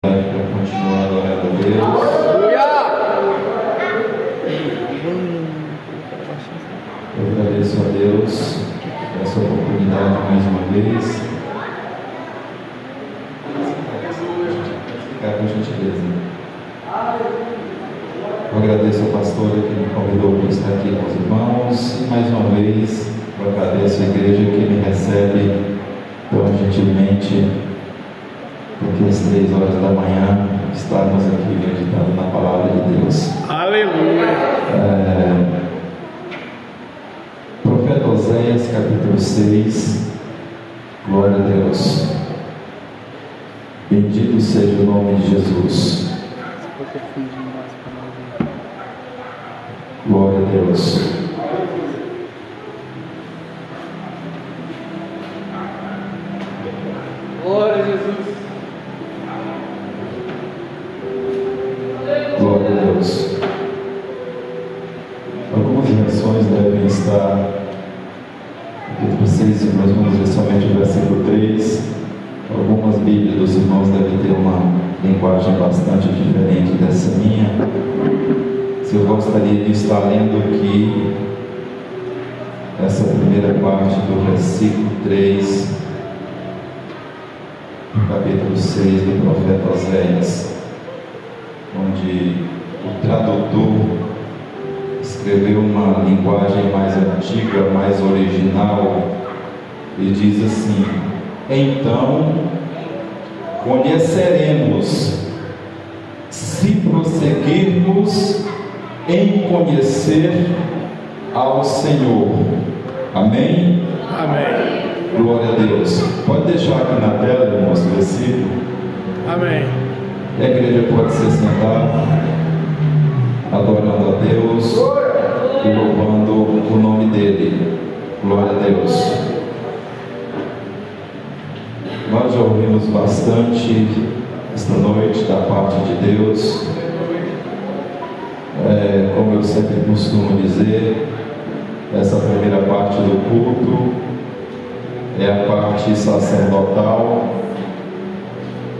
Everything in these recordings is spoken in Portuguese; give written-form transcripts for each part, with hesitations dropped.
Para continuar adorando a Deus. Eu agradeço a Deus por essa oportunidade mais uma vez. Ficar com gentileza. Eu agradeço ao pastor que me convidou para estar aqui com os irmãos. E mais uma vez, eu agradeço a igreja que me recebe tão gentilmente, porque às 3 horas da manhã estamos aqui meditando na palavra de Deus. Aleluia! Profeta Oséias, capítulo 6. Glória a Deus. Bendito seja o nome de Jesus. Glória a Deus. Glória a Jesus. Glória a Deus. Algumas versões devem estar capítulo 6, nós vamos ver somente o versículo 3. Algumas Bíblias dos irmãos devem ter uma linguagem bastante diferente dessa minha. Se eu gostaria de estar lendo aqui essa primeira parte do versículo 3, do capítulo 6 do profeta Oséias, onde o tradutor escreveu uma linguagem mais antiga, mais original, e diz assim: então conheceremos, se prosseguirmos em conhecer ao Senhor. Amém? Amém. Glória a Deus. Pode deixar aqui na tela, irmãos, o versículo. Amém. E a igreja pode se sentar, adorando a Deus e louvando o nome dele. Glória a Deus. Nós já ouvimos bastante esta noite da parte de Deus. Como eu sempre costumo dizer, essa primeira parte do culto é a parte sacerdotal,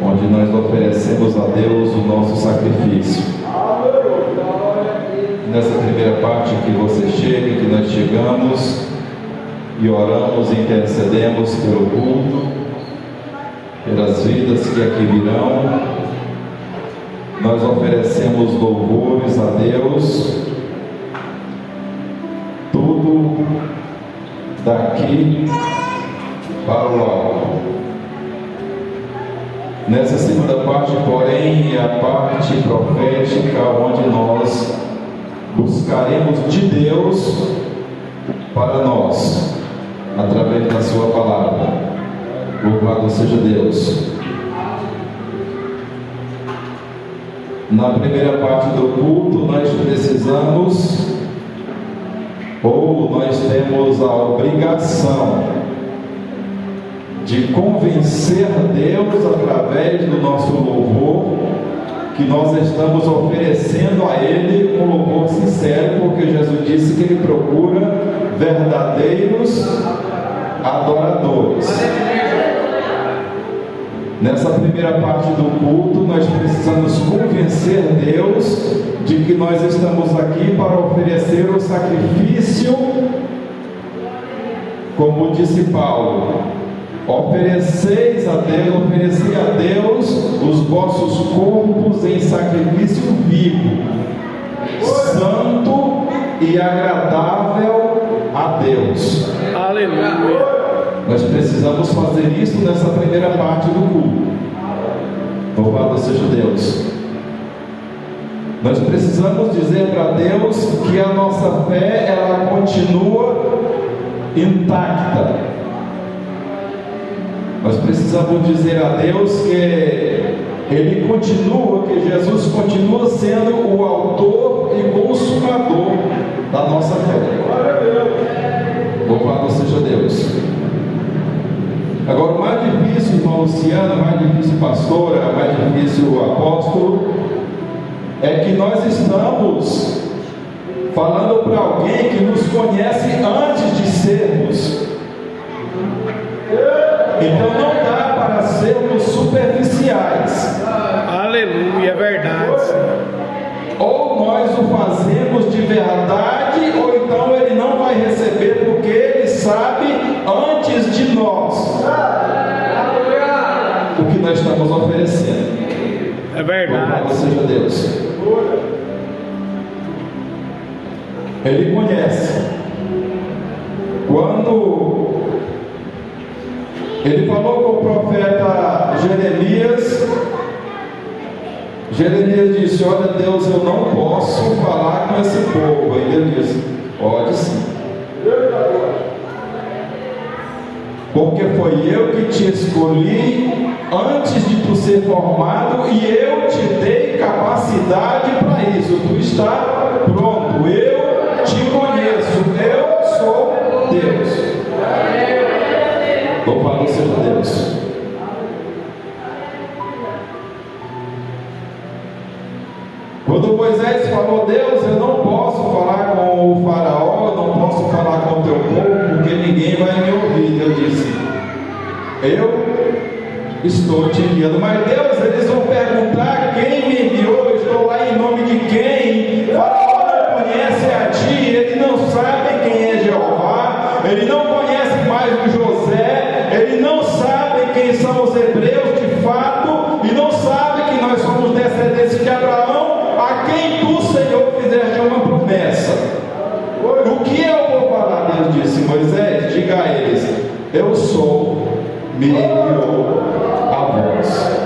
onde nós oferecemos a Deus o nosso sacrifício. Nessa primeira parte que você chega, que nós chegamos e oramos e intercedemos pelo culto, pelas vidas que aqui virão, nós oferecemos louvores a Deus, tudo daqui para o alto. Nessa segunda parte, porém, é a parte profética, onde nós buscaremos de Deus para nós, através da sua palavra. Louvado seja Deus. Na primeira parte do culto, nós precisamos, ou nós temos a obrigação de convencer Deus através do nosso louvor, que nós estamos oferecendo a Ele um louvor sincero, porque Jesus disse que Ele procura verdadeiros adoradores. Nessa primeira parte do culto, nós precisamos convencer Deus de que nós estamos aqui para oferecer o sacrifício, como disse Paulo: oferecei a Deus os vossos corpos em sacrifício vivo, santo e agradável a Deus. Aleluia. Nós precisamos fazer isso nessa primeira parte do culto. Louvado seja Deus. Nós precisamos dizer para Deus que a nossa fé, ela continua intacta. Nós precisamos dizer a Deus que Ele continua, que Jesus continua sendo o autor e consumador da nossa fé. Louvado seja Deus. Agora, o mais difícil, irmão Luciano, o mais difícil, pastora, o mais difícil, apóstolo, é que nós estamos falando para alguém que nos conhece antes de sermos. Então não dá para sermos superficiais. o fazemos de verdade, ou então Ele não vai receber, porque Ele sabe antes de nós o que nós estamos oferecendo. É verdade. Louvado seja Deus. Ele conhece. Quando Ele falou com o profeta Jeremias, Jeremias disse: olha, Deus, eu não posso falar com esse povo. Aí Ele disse: pode sim, porque foi eu que te escolhi antes de tu ser formado, e eu te dei capacidade para isso. Tu está pronto, eu te conheço, eu sou Deus. Louvado seja Deus. Quando Moisés falou: Deus, eu não posso falar com o faraó, eu não posso falar com o teu povo, porque ninguém vai me ouvir. Deus disse: eu estou te enviando. Mas Deus, eles vão perguntar quem me enviou, eu estou lá em nome de quem? O faraó não conhece a ti, ele não sabe quem é Jeová, ele não conhece mais o José, ele não sabe quem são os hebreus de fato, e não sabe que nós somos descendentes de Abraão, a quem tu, Senhor, fizeste uma promessa. O que eu vou falar? Deus disse: Moisés, diga a eles: eu sou, me enviou a voz.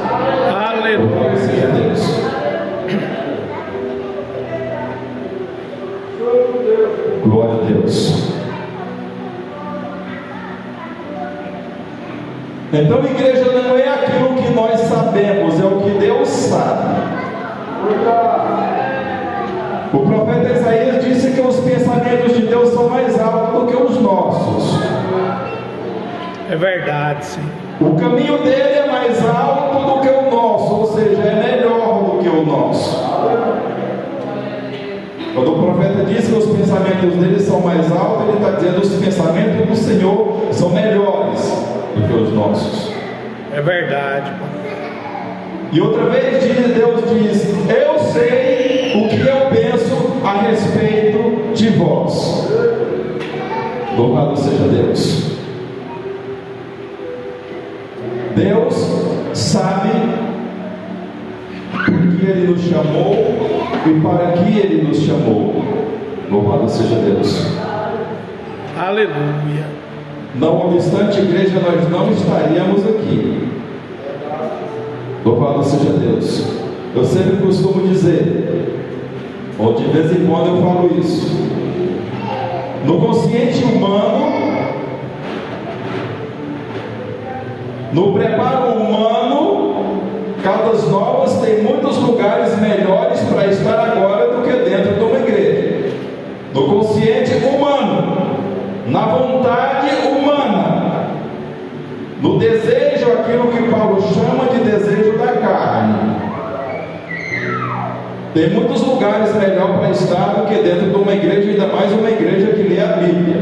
Aleluia. Seja Deus. Glória a Deus. Então, igreja, não é aquilo que nós sabemos, é o que Deus sabe. O profeta Isaías disse que os pensamentos de Deus são mais altos do que os nossos. É verdade, sim. O caminho dele é mais alto do que o nosso, ou seja, é melhor do que o nosso. Quando o profeta diz que os pensamentos dele são mais altos, ele está dizendo que os pensamentos do Senhor são melhores do que os nossos. É verdade. E outra vez Deus diz: eu sei o que eu penso a respeito de vós. Louvado seja Deus. Deus sabe por que Ele nos chamou e para que Ele nos chamou. Louvado seja Deus. Aleluia. Não obstante, igreja, nós não estaríamos aqui. Louvado seja Deus. Eu sempre costumo dizer, ou de vez em quando eu falo isso, no consciente humano, no preparo humano, Caldas Novas tem muitos lugares melhores para estar agora do que dentro de uma igreja. No consciente humano, na vontade humana, no desejo, aquilo que Paulo chama de desejo da carne. Tem muitos lugares melhor para estar do que dentro de uma igreja, ainda mais uma igreja que lê a Bíblia.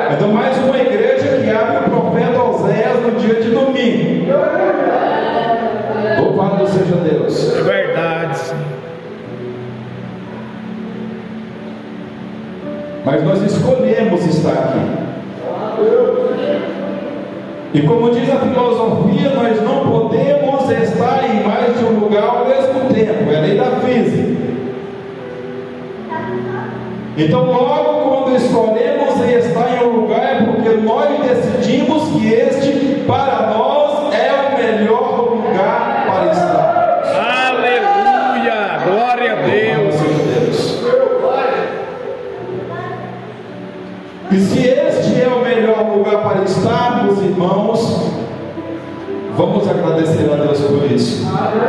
Ainda mais uma igreja que abre o profeta Oséias no dia de domingo. Louvado seja Deus. É verdade, sim. Mas nós escolhemos estar aqui. E como diz a filosofia, nós não podemos estar em mais de um lugar ao mesmo tempo. É a lei da física. Então, logo quando escolhemos estar em um lugar, é porque nós decidimos que este, para nós, é o melhor lugar para estar. Aleluia. Glória a Deus. E se este é o melhor lugar para estarmos, irmãos, vamos agradecer a Deus por isso.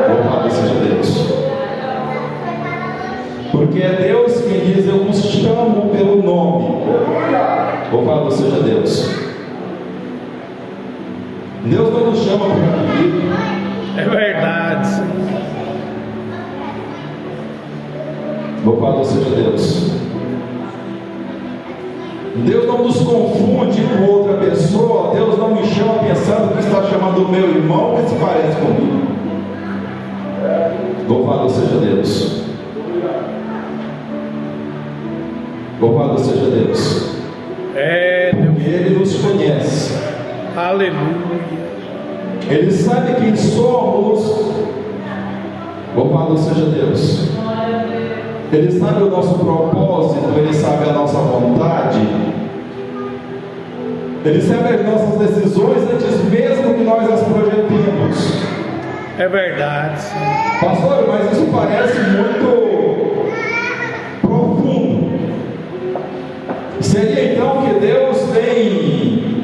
Louvado seja Deus. Porque é Deus quem diz: eu vos chamo pelo nome. Louvado seja Deus. Deus não nos chama por apelido. É verdade, sim. Louvado seja Deus. Deus não nos confunde com outra pessoa. Deus não me chama pensando que está chamando o meu irmão que se parece comigo. Louvado seja Deus. Aleluia. Ele sabe quem somos. Louvado seja Deus. Ele sabe o nosso propósito, Ele sabe a nossa vontade, Ele sabe as nossas decisões antes mesmo que nós as projetemos. É verdade, sim. Pastor, mas isso parece muito profundo. Seria então que Deus tem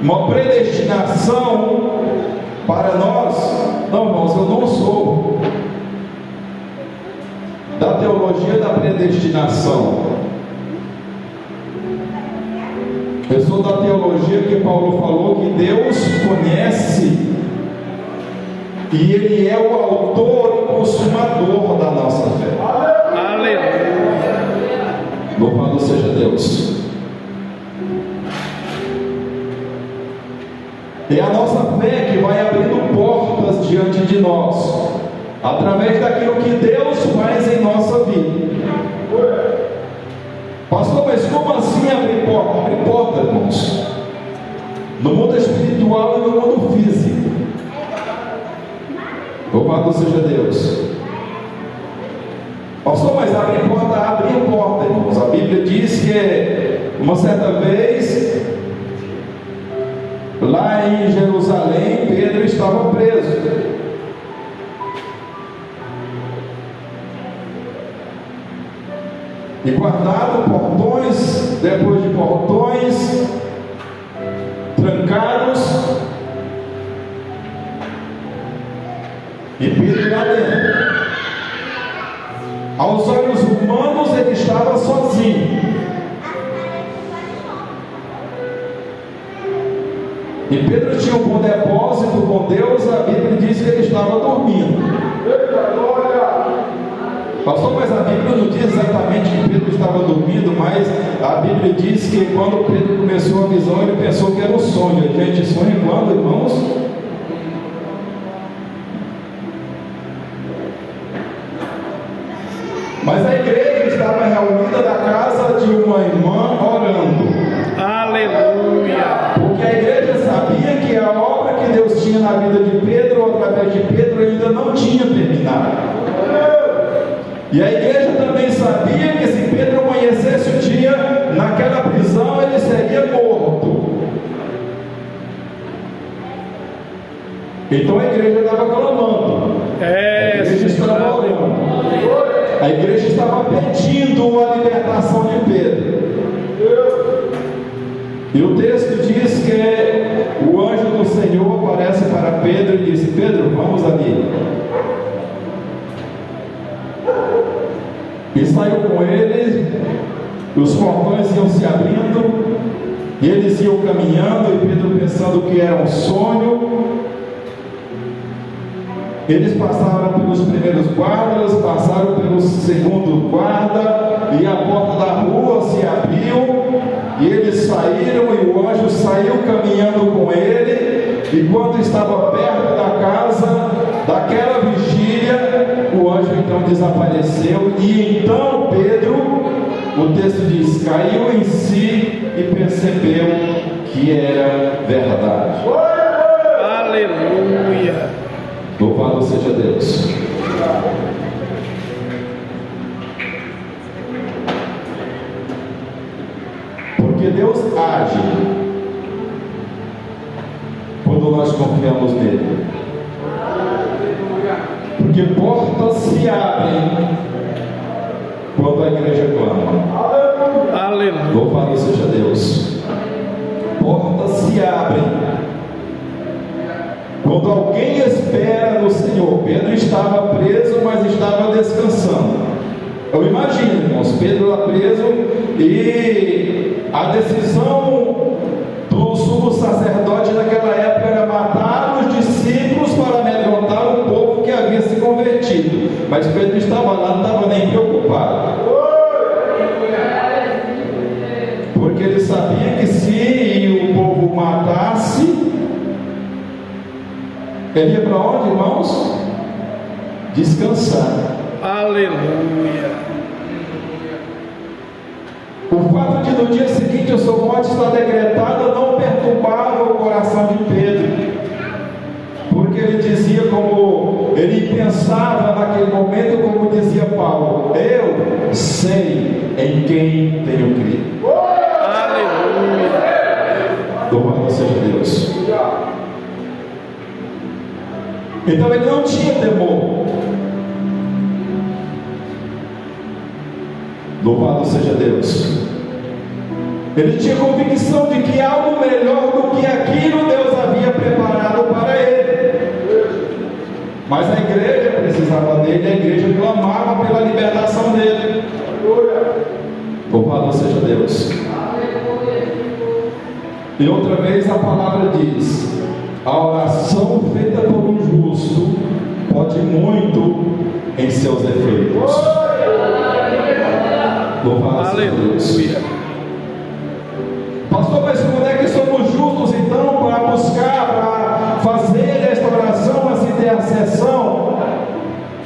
uma predestinação para nós? Não, irmãos, eu não sou da teologia da predestinação. Eu sou da teologia que Paulo falou que Deus conhece e Ele é o autor e consumador da nossa fé. Aleluia. Louvado seja Deus. É a nossa fé que vai abrindo portas diante de nós, através daquilo que Deus faz em nossa vida. Pastor, mas como assim abrir porta? Abrir porta, irmãos, no mundo espiritual e no mundo físico. Louvado seja Deus. Pastor, mas abrir porta, irmãos. A Bíblia diz que uma certa vez, lá em Jerusalém, Pedro estava preso. E guardado portões, depois de portões, trancados, e Pedro lá dentro. Aos olhos humanos ele estava sozinho. E Pedro tinha um bom depósito com Deus. A Bíblia diz que ele estava dormindo. Pastor, mas a Bíblia não diz exatamente que Pedro estava dormindo, mas a Bíblia diz que quando Pedro começou a visão, ele pensou que era um sonho. A gente sonha quando, irmãos? Mas a igreja estava reunida na casa de uma irmã orando. Aleluia. Porque a igreja sabia que a obra que Deus tinha na vida de Pedro, através de Pedro, ainda não tinha terminado. E a igreja também sabia que se Pedro amanhecesse o dia naquela prisão, ele seria morto. Então a igreja estava clamando. A igreja estava orando. A igreja estava pedindo a libertação de Pedro. E o texto diz que o anjo do Senhor aparece para Pedro e disse: Pedro, vamos ali. E saiu com ele, os portões iam se abrindo, e eles iam caminhando, e Pedro pensando que era um sonho. Eles passaram pelos primeiros guardas, passaram pelo segundo guarda, e a porta da rua se abriu, e eles saíram, e o anjo saiu caminhando com ele, e quando estava perto da casa, daquela vigília, o anjo então desapareceu, e então Pedro, o texto diz, caiu em si e percebeu que era verdade. Aleluia. Louvado seja Deus. Porque Deus age quando nós confiamos nele. Porque portas se abrem quando a igreja clama. Aleluia. Louvado seja Deus. Portas se abrem quando alguém espera no Senhor. Pedro estava preso, mas estava descansando. Eu imagino, irmãos, Pedro lá preso, e a decisão do sumo sacerdote naquela época era matar os discípulos para amedrontar o povo que havia se convertido. Mas Pedro estava lá, não estava nem preocupado, porque ele sabia que se o povo matasse, ele ia para onde, irmãos? Descansar. Aleluia. O fato de no dia seguinte a sua morte estar decretada não perturbava o coração de Pedro, porque ele dizia, como ele pensava naquele momento, como dizia Paulo: eu sei em quem tenho crido. Aleluia. Louvado seja Deus. Então ele não tinha temor. Louvado seja Deus. Ele tinha convicção de que algo melhor do que aquilo Deus havia preparado para ele. Mas a igreja precisava dele, a igreja clamava pela libertação dele. Louvado seja Deus. E outra vez a palavra diz: a oração feita por um justo pode muito em seus efeitos. Louvado seja Deus. Pastor, mas quando é que somos justos então para buscar, para fazer esta oração, essa intercessão?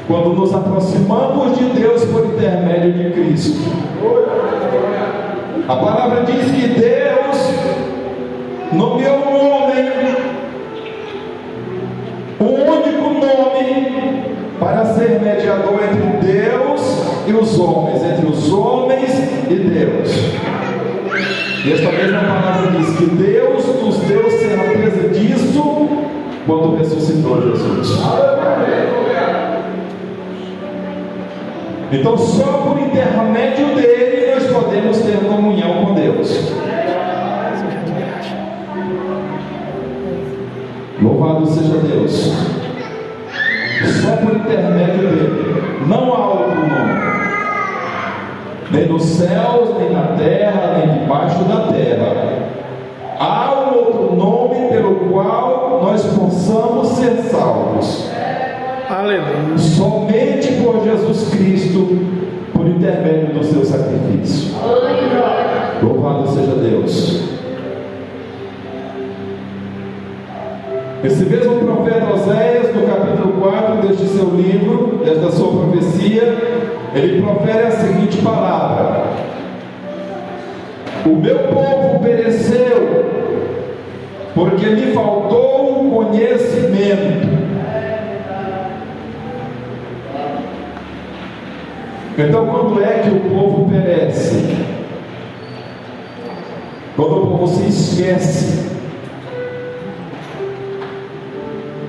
Quando nos aproximamos de Deus por intermédio de Cristo. A palavra diz que Deus nomeou um homem, o único nome para ser mediador entre Deus e os homens, entre os homens e Deus. E esta mesma palavra diz que Deus nos deu certeza disso quando ressuscitou Jesus. Então só por intermédio dele nós podemos ter comunhão com Deus. Louvado seja Deus. Só por intermédio dele. Não há outro nome, nem nos céus, nem na terra, nem debaixo da terra. Há um outro nome pelo qual nós possamos ser salvos. Aleluia. Somente por Jesus Cristo, por intermédio do seu sacrifício. Louvado seja Deus. Esse mesmo profeta Oséias, no capítulo 4 deste seu livro, desta sua profecia, ele profere a seguinte palavra: o meu povo pereceu, porque lhe faltou o conhecimento. Então, quando é que o povo perece? Quando o povo se esquece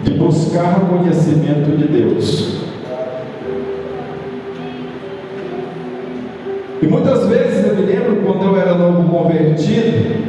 de buscar o conhecimento de Deus. E muitas vezes eu me lembro, quando eu era novo convertido,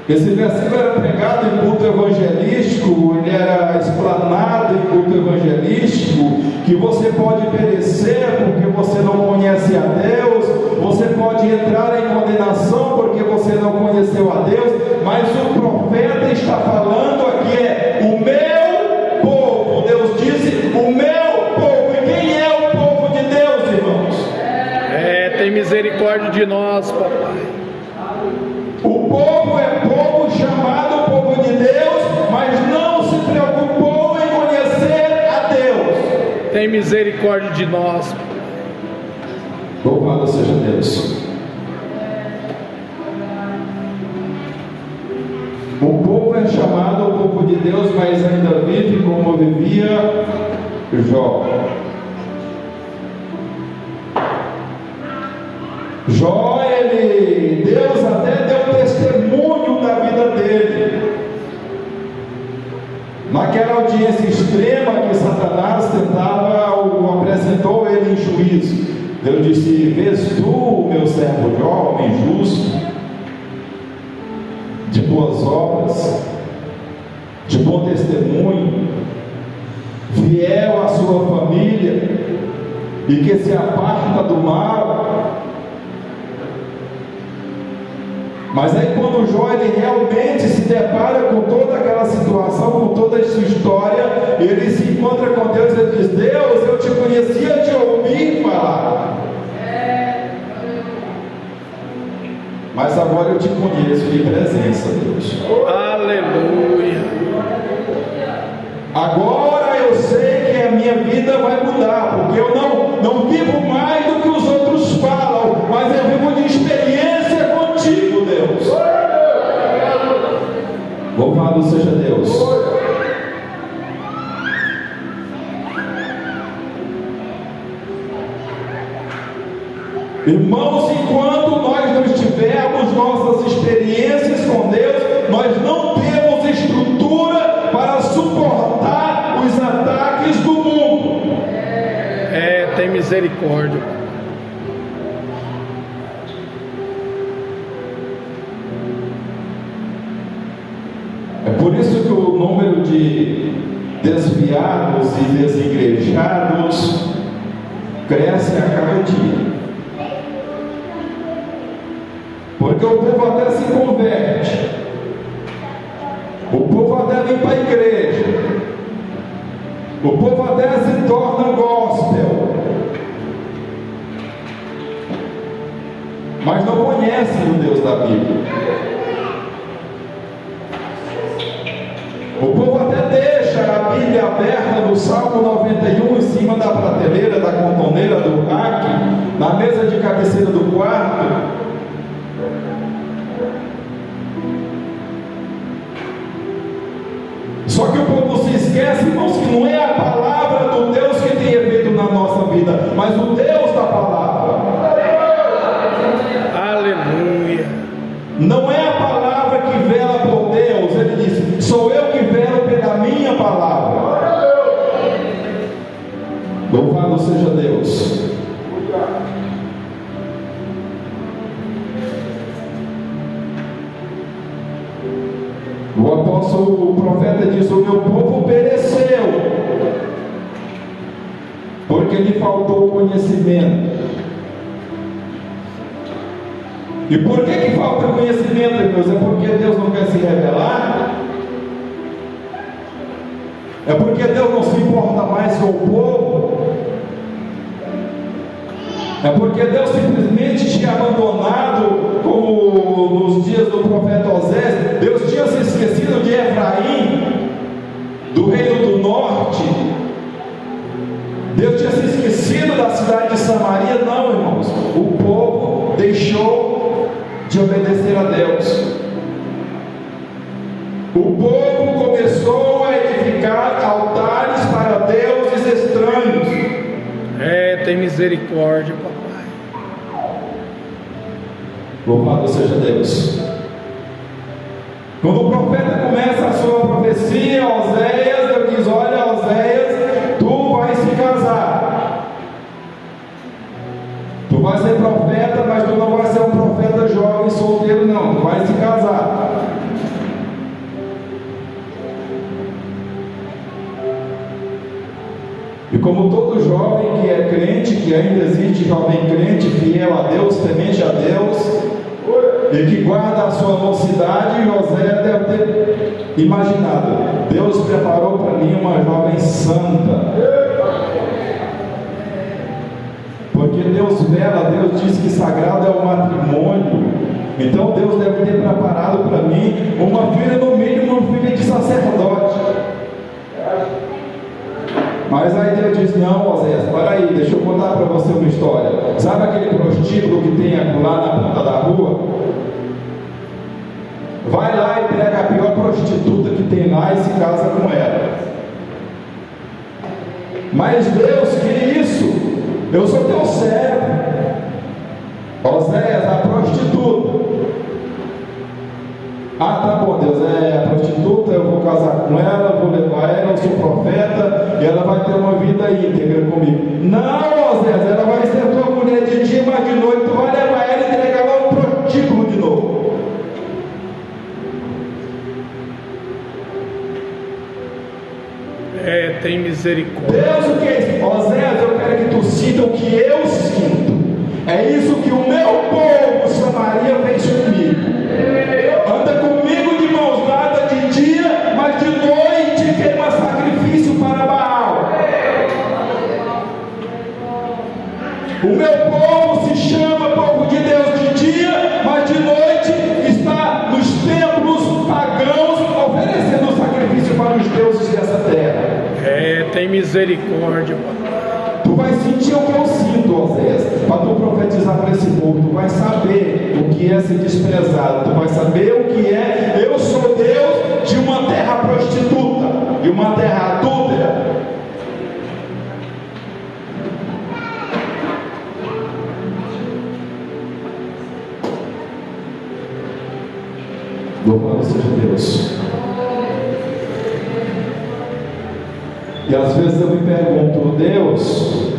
esse versículo era pregado em culto evangelístico, ele era explanado em culto evangelístico, que você pode perecer porque você não conhece a Deus, você pode entrar em condenação porque você não conheceu a Deus, mas o profeta está falando aqui o meu povo. Deus disse, o meu povo. E quem é o povo de Deus, irmãos? Tem misericórdia de nós, papai. O povo é povo chamado povo de Deus, mas não se preocupou em conhecer a Deus. Tem misericórdia de nós. Louvado seja Deus. O povo é chamado o povo de Deus, mas ainda vive como vivia Jó. Jó, Deus até deu testemunho da vida dele. Naquela audiência extrema que Satanás tentava, apresentou ele em juízo. Deus disse: vês tu, meu servo Jó, homem justo, de boas obras, de bom testemunho, fiel à sua família, e que se aparta do mal. Mas aí quando Jó ele realmente se depara com toda aquela situação, com toda a sua história, ele se encontra com Deus e ele diz: Deus, eu te conhecia de ouvir falar, mas agora eu te conheço de presença, Deus. Aleluia. Agora eu sei que a minha vida vai mudar, porque eu não vivo mais do que os outros falam, mas eu vivo de experiência Irmãos, enquanto nós não tivermos nossas experiências com Deus, nós não temos estrutura para suportar os ataques do mundo. Tem misericórdia. É por isso que o número de desviados e desigrejados cresce a cada dia. Porque o povo até se converte, o povo até vem para a igreja, o povo até se torna gospel, mas não conhecem o Deus da Bíblia. O povo até deixa a Bíblia aberta no Salmo 91 em cima da prateleira, da contoneira, do rack, na mesa de cabeceira do quarto. Só que o povo se esquece, irmãos, que não é a palavra do Deus que tem efeito na nossa vida, mas o Deus da palavra. Aleluia. Não é a palavra que vela por Deus. Ele diz: sou eu que velo pela minha palavra. Louvado seja Deus. O apóstolo, o profeta diz: o meu povo pereceu porque lhe faltou conhecimento. E por que falta conhecimento, irmãos? É porque Deus não quer se revelar? É porque Deus não se importa mais com o povo? É porque Deus simplesmente tinha abandonado, como nos dias do profeta Osés? Deus tinha se esquecido de Efraim, do reino do norte? Deus tinha se esquecido da cidade de Samaria? Não, irmãos. O povo deixou de obedecer a Deus. O povo começou a edificar altares para deuses estranhos. Tem misericórdia, papai. Louvado seja Deus. Quando o profeta começa a sua profecia, Oséias, Deus diz: olha, Oséias, tu vais se casar. Tu vais ser profeta, mas tu não vais ser um profeta jovem, solteiro, não. Tu vais se casar. E como todo jovem que é crente, que ainda existe jovem crente, fiel a Deus, temente a Deus, e que guarda a sua mocidade, José deve ter imaginado: Deus preparou para mim uma jovem santa. Porque Deus vela, Deus diz que sagrado é o matrimônio. Então Deus deve ter preparado para mim uma filha, no mínimo uma filha de sacerdote. Mas aí Deus diz: não, Oséias, para aí, deixa eu contar para você uma história. Sabe aquele prostíbulo que tem lá na ponta da rua? Vai lá e pega a pior prostituta que tem lá e se casa com ela. Mas Deus, que isso? Eu sou teu servo. Oséias, a prostituta. Ah, tá bom, Deus, a prostituta, eu vou casar com ela, vou levar ela, eu sou profeta, e ela vai ter uma vida íntegra comigo. Não, Oséias, ela vai ser tua mulher de dia, mas de noite tu vai levar ela e entregar ela ao prostíbulo de novo. Tem misericórdia. Deus, o que é isso? Oséias, eu quero que tu sinta o que eu sinto. É isso que o meu povo, Samaria, fez comigo. Anda comigo de mãos dadas de dia, mas de noite queima sacrifício para Baal. O meu povo se chama povo de Deus de dia, mas de noite está nos templos pagãos oferecendo sacrifício para os deuses dessa terra. Tem misericórdia, papai. Tu vai sentir o que eu sinto, Oséias, para tu profetizar para esse povo. Tu vai saber o que é ser desprezado. Tu vai saber o que é: eu sou Deus de uma terra prostituta, de uma terra adúltera. Louvado seja Deus. E às vezes eu me pergunto, Deus,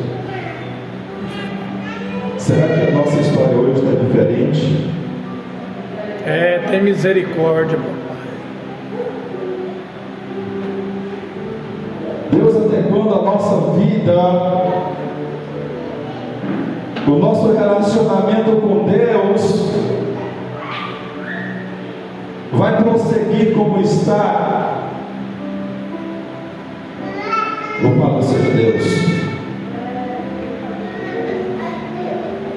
será que a nossa história hoje está diferente? Tem misericórdia, papai. Deus, até quando a nossa vida, o nosso relacionamento com Deus vai prosseguir como está? Louvado seja Deus.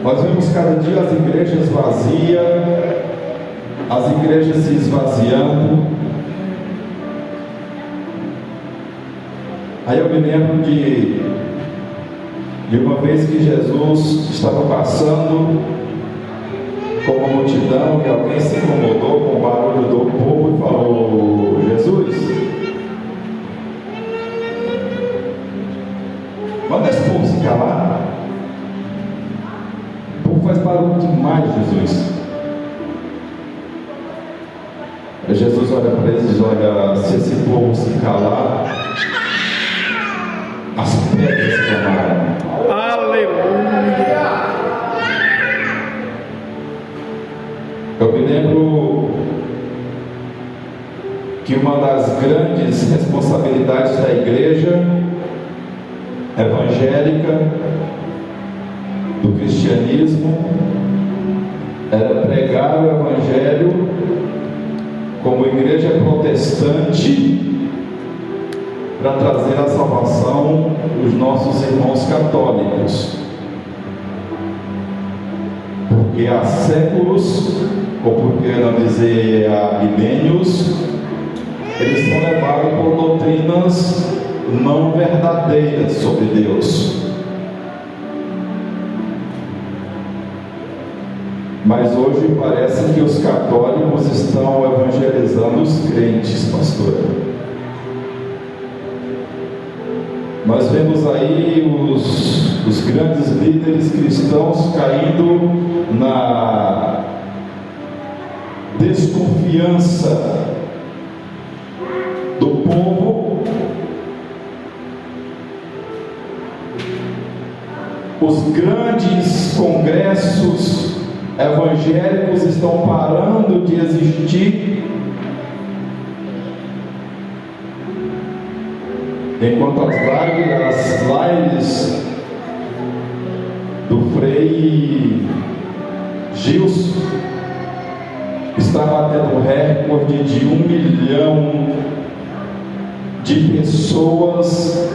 Nós vemos cada dia as igrejas vazias, as igrejas se esvaziando. Aí eu me lembro de uma vez que Jesus estava passando com uma multidão e alguém se incomodou com o barulho do povo e falou: Jesus, manda esse povo se calar. O povo faz barulho demais, Jesus. Aí Jesus olha para eles e diz: olha, se esse povo se calar, as pedras se clamarão. Aleluia. Eu me lembro que uma das grandes responsabilidades da igreja evangélica, do cristianismo, era pregar o evangelho como igreja protestante para trazer a salvação os nossos irmãos católicos, porque há séculos, ou por que não dizer há milênios, eles são levados por doutrinas não verdadeiras sobre Deus. Mas hoje parece que os católicos estão evangelizando os crentes, pastor. Nós vemos aí os grandes líderes cristãos caindo na desconfiança do povo. Os grandes congressos evangélicos estão parando de existir, enquanto as lives do Frei Gilson está batendo recorde de 1 milhão de pessoas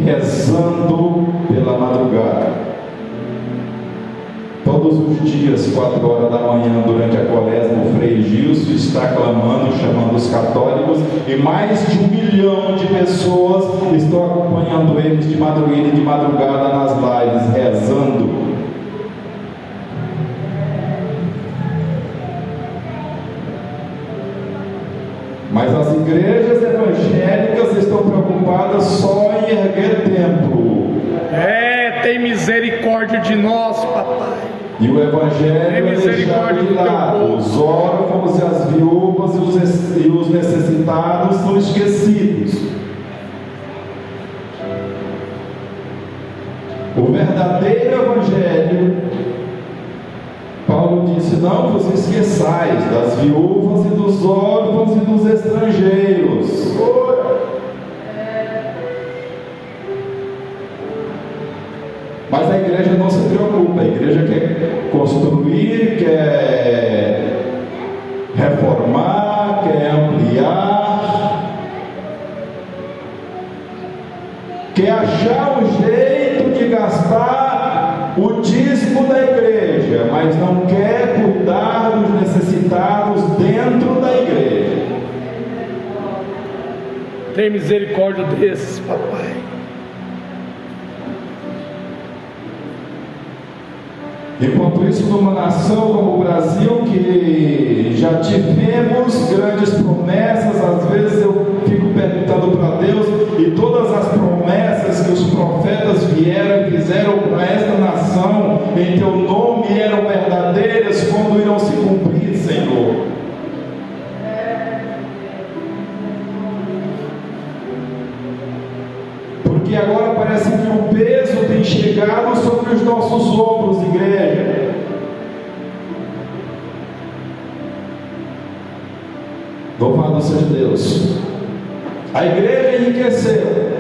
rezando pela madrugada. Todos os dias, 4 horas da manhã, durante a quaresma, o Frei Gilson está clamando, chamando os católicos, e mais de 1 milhão de pessoas estão acompanhando eles de madrugada nas lives, rezando. Mas as igrejas evangélicas estão preocupadas só em erguer templo. Tem misericórdia de nós, papai. E o evangelho é deixado de lado. Os órfãos e as viúvas e os necessitados são esquecidos. O verdadeiro evangelho, Paulo disse: não vos esqueçais das viúvas e dos órfãos e dos estrangeiros. Mas a igreja não se preocupa. A igreja quer construir, quer reformar, quer ampliar, quer achar um jeito de gastar o dízimo da igreja, mas não quer cuidar dos necessitados dentro da igreja. Tem misericórdia desses, papai. Enquanto isso, numa nação como o Brasil, que já tivemos grandes promessas, às vezes eu fico perguntando para Deus, e todas as promessas que os profetas vieram e fizeram para esta nação, em teu nome, eram verdadeiras, quando irão se cumprir, Senhor? que o peso tem chegado sobre os nossos ombros, igreja. Louvado seja Deus. A igreja enriqueceu.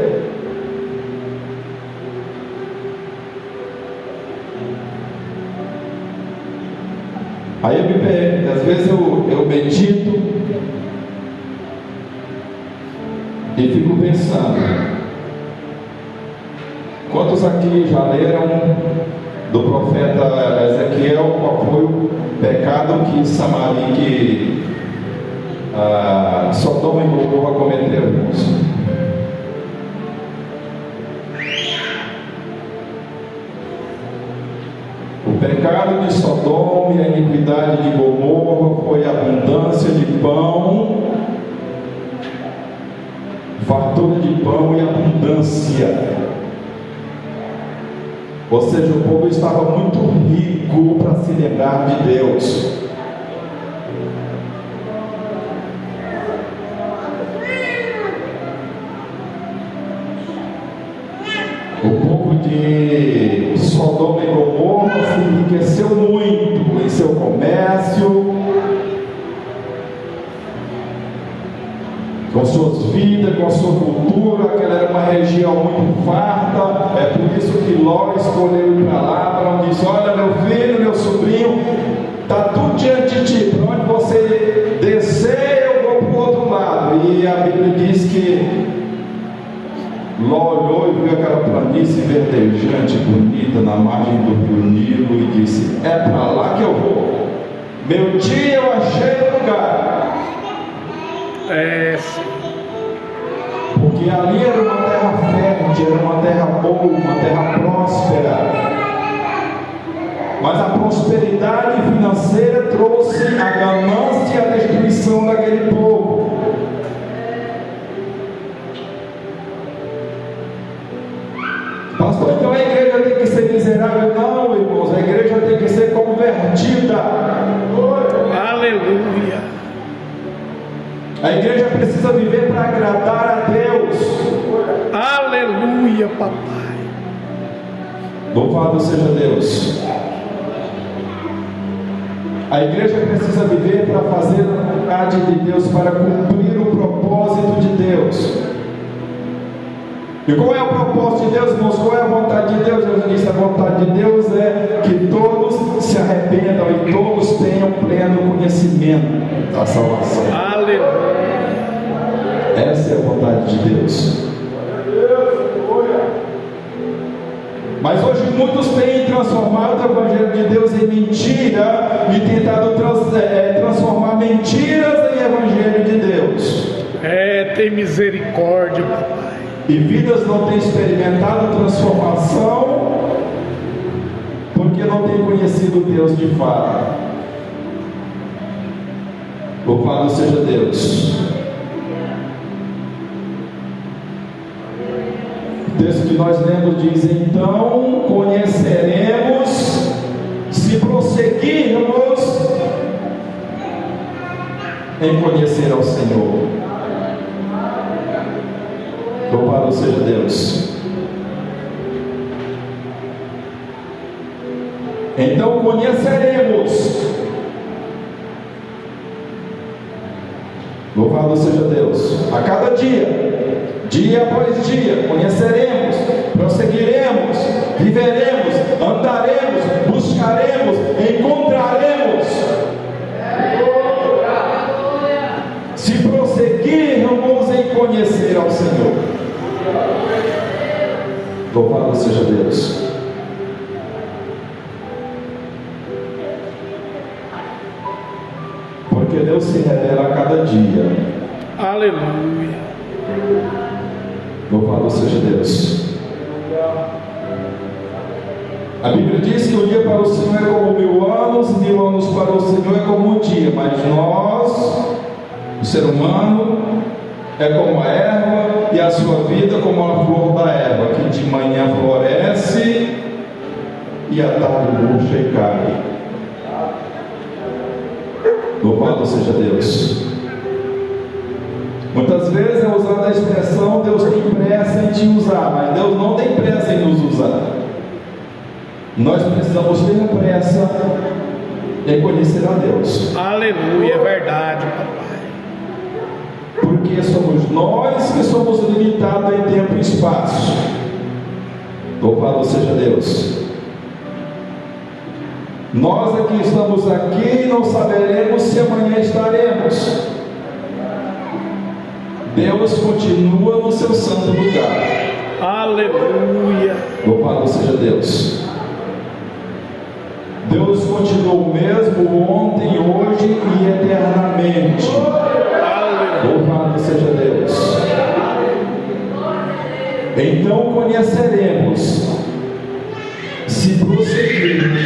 Aí eu me pego, às vezes eu medito e fico pensando, quantos aqui já leram do profeta Ezequiel qual foi o pecado que Sodoma e Gomorra cometeram, irmãos? O pecado de Sodoma e a iniquidade de Gomorra foi a abundância de pão, fartura de pão e abundância. Ou seja, o povo estava muito rico para se lembrar de Deus. O povo de Sodoma e Gomorra se enriqueceu muito em seu comércio, com suas vidas, com a sua cultura. Aquela era uma região muito farta. É por isso que Ló escolheu ir para lá, para onde disse: olha, meu filho, meu sobrinho, está tudo diante de ti, para onde você descer eu vou para o outro lado. E a Bíblia diz que Ló olhou e viu aquela planície verdejante, bonita, na margem do rio Nilo, e disse: é para lá que eu vou. Meu dia eu achei o lugar. Porque ali era uma terra fértil, era uma terra boa, uma terra próspera. Mas a prosperidade financeira trouxe a ganância e a destruição daquele povo. Pastor, então a igreja tem que ser miserável? Não, irmãos, a igreja tem que ser convertida. Aleluia. A igreja precisa viver para agradar a Deus. Aleluia, papai. Louvado seja Deus. A igreja precisa viver para fazer a vontade de Deus, para cumprir o propósito de Deus. E qual é o propósito de Deus, irmãos? Qual é a vontade de Deus? Eu disse: a vontade de Deus é que todos se arrependam e todos tenham pleno conhecimento da salvação. Aleluia. Essa é a vontade de Deus. Mas hoje muitos têm transformado o Evangelho de Deus em mentira e tentado transformar mentiras em Evangelho de Deus. Tem misericórdia, papai. E vidas não têm experimentado transformação porque não têm conhecido Deus de fato. Louvado seja Deus. O texto que nós lemos diz: então conheceremos, se prosseguirmos em conhecer ao Senhor. Louvado seja Deus. Então conheceremos. Louvado seja Deus. A cada dia, dia após dia, conheceremos, prosseguiremos, viveremos, andaremos, buscaremos, encontraremos. Se prosseguirmos em conhecer ao Senhor. Louvado seja Deus. Porque Deus se revela a cada dia. Aleluia. Louvado seja Deus. A Bíblia diz que o dia para o Senhor é como 1000 anos, e 1000 anos para o Senhor é como um dia. Mas nós, o ser humano, é como a erva, e a sua vida como a flor da erva, que de manhã floresce e à tarde murcha e cai. Louvado seja Deus. Muitas vezes é usada a expressão Deus tem pressa em te usar, mas Deus não tem pressa em nos usar. Nós precisamos ter pressa em conhecer a Deus. Aleluia, é verdade, papai. Porque somos nós que somos limitados em tempo e espaço. Louvado seja Deus. Nós aqui estamos aqui e não saberemos se amanhã estaremos. Deus continua no seu santo lugar. Aleluia. Louvado seja Deus. Deus continua o mesmo ontem, hoje e eternamente. Louvado seja Deus. Então conheceremos, se prosseguirmos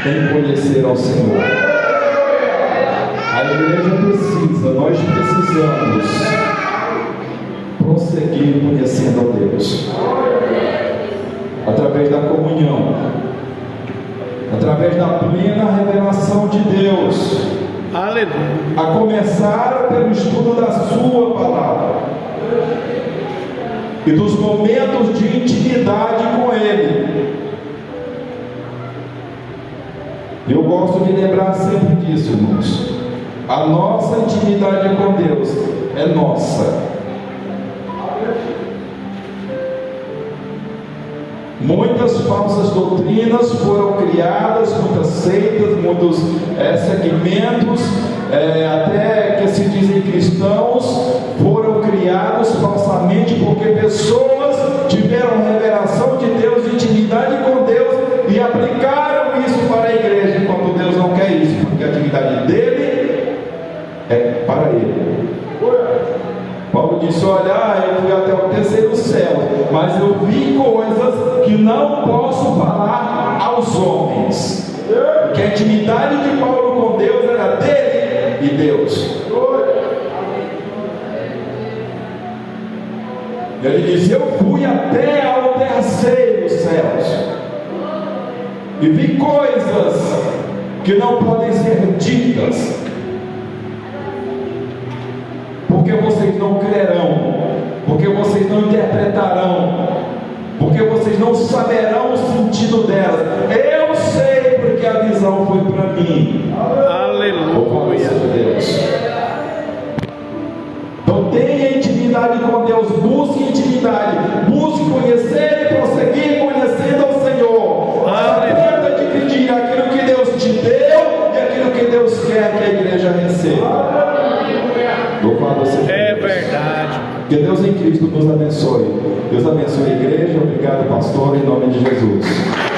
em conhecer ao Senhor. A igreja precisa, nós precisamos prosseguir conhecendo a Deus, através da comunhão, através da plena revelação de Deus. Aleluia. A começar pelo estudo da sua palavra e dos momentos de intimidade com Ele. Eu gosto de lembrar sempre disso, irmãos. A nossa intimidade com Deus é nossa. Muitas falsas doutrinas foram criadas, muitas seitas, muitos segmentos, até que se dizem cristãos, foram criados falsamente porque pessoas tiveram revelação de Deus, intimidade com Deus e aplicaram isso para a igreja, enquanto Deus não quer isso, porque a atividade dele é para ele. Paulo disse: olha, eu fui até o terceiro céu, mas eu vi coisas que não posso falar aos homens. Porque a intimidade de Paulo com Deus era dele e Deus. Ele disse: eu fui até ao terceiro céu e vi coisas que não podem ser ditas, porque vocês não crerão, porque vocês não interpretarão, porque vocês não saberão o sentido delas. Eu sei, porque a visão foi para mim. Aleluia. Deus. Então tenha intimidade com Deus, busque intimidade, busque conhecer e prosseguir conhecendo ao Senhor. Aprenda a dividir aquilo que Deus te deu e aquilo que Deus quer que a igreja receba. Louvado seja Deus. É verdade. Que Deus em Cristo nos abençoe. Deus abençoe a igreja. Obrigado, pastor, em nome de Jesus.